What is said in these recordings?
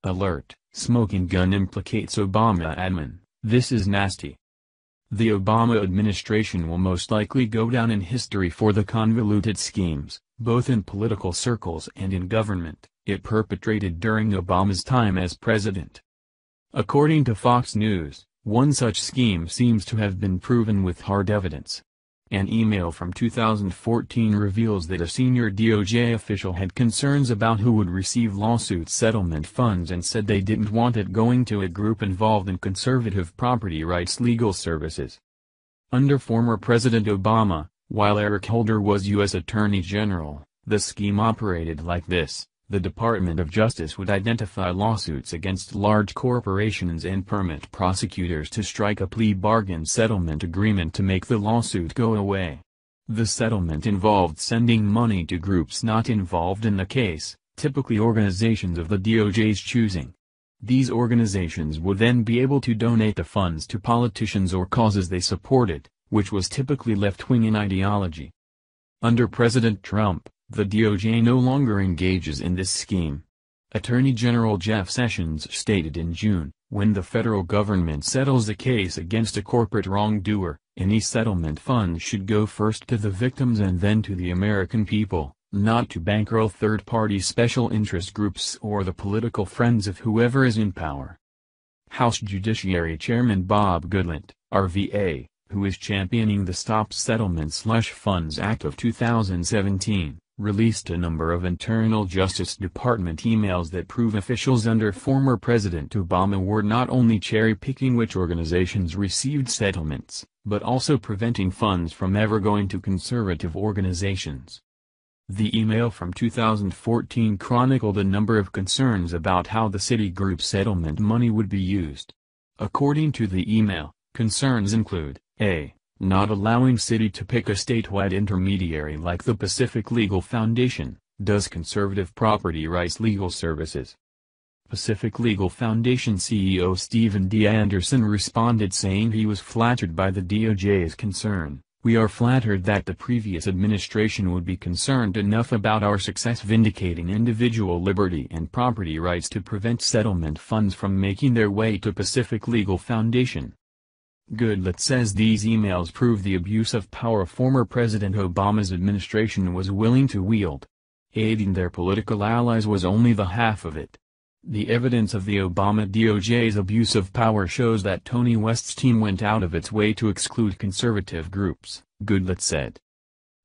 Alert, smoking gun implicates Obama admin, this is nasty. The Obama administration will most likely go down in history for the convoluted schemes, both in political circles and in government, it perpetrated during Obama's time as president. According to Fox News, one such scheme seems to have been proven with hard evidence. An email from 2014 reveals that a senior DOJ official had concerns about who would receive lawsuit settlement funds and said they didn't want it going to a group involved in conservative property rights legal services. Under former President Obama, while Eric Holder was U.S. Attorney General, the scheme operated like this. The Department of Justice would identify lawsuits against large corporations and permit prosecutors to strike a plea bargain settlement agreement to make the lawsuit go away. The settlement involved sending money to groups not involved in the case, typically organizations of the DOJ's choosing. These organizations would then be able to donate the funds to politicians or causes they supported, which was typically left-wing in ideology. Under President Trump, the DOJ no longer engages in this scheme. Attorney General Jeff Sessions stated in June, when the federal government settles a case against a corporate wrongdoer, any settlement funds should go first to the victims and then to the American people, not to bankroll third-party special interest groups or the political friends of whoever is in power. House Judiciary Chairman Bob Goodlatte, RVA, who is championing the Stop Settlement/Funds Act of 2017, released a number of internal Justice Department emails that prove officials under former President Obama were not only cherry-picking which organizations received settlements, but also preventing funds from ever going to conservative organizations. The email from 2014 chronicled a number of concerns about how the Citigroup settlement money would be used. According to the email, concerns include, a. Not allowing Citi to pick a statewide intermediary like the Pacific Legal Foundation, does conservative property rights legal services. Pacific Legal Foundation CEO Stephen D. Anderson responded saying he was flattered by the DOJ's concern. We are flattered that the previous administration would be concerned enough about our success vindicating individual liberty and property rights to prevent settlement funds from making their way to Pacific Legal Foundation. Goodlatte says these emails prove the abuse of power former President Obama's administration was willing to wield. Aiding their political allies was only the half of it. The evidence of the Obama DOJ's abuse of power shows that Tony West's team went out of its way to exclude conservative groups, Goodlatte said.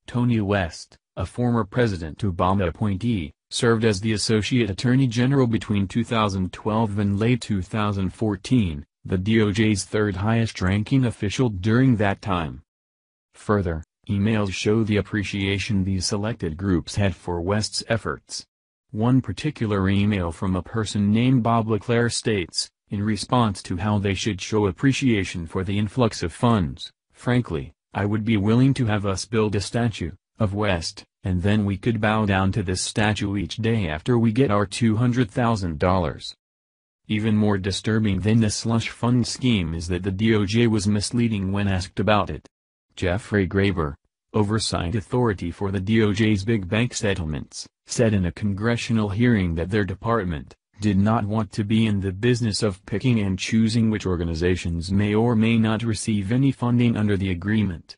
Tony West, a former President Obama appointee, served as the Associate Attorney General between 2012 and late 2014. The DOJ's third highest-ranking official during that time. Further, emails show the appreciation these selected groups had for West's efforts. One particular email from a person named Bob LeClaire states, in response to how they should show appreciation for the influx of funds, frankly, I would be willing to have us build a statue of West, and then we could bow down to this statue each day after we get our $200,000. Even more disturbing than the slush fund scheme is that the DOJ was misleading when asked about it. Jeffrey Graber, oversight authority for the DOJ's big bank settlements, said in a congressional hearing that their department did not want to be in the business of picking and choosing which organizations may or may not receive any funding under the agreement.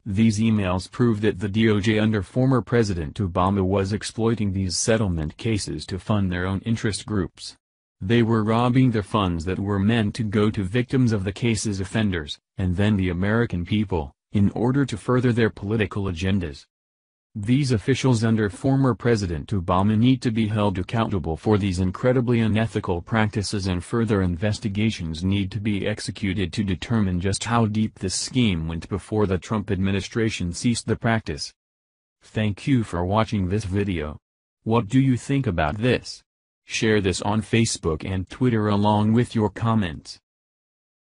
These emails prove that the DOJ under former President Obama was exploiting these settlement cases to fund their own interest groups. They were robbing the funds that were meant to go to victims of the case's offenders, and then the American people, in order to further their political agendas. These officials under former President Obama need to be held accountable for these incredibly unethical practices, and further investigations need to be executed to determine just how deep this scheme went before the Trump administration ceased the practice. Thank you for watching this video. What do you think about this? Share this on Facebook and Twitter along with your comments.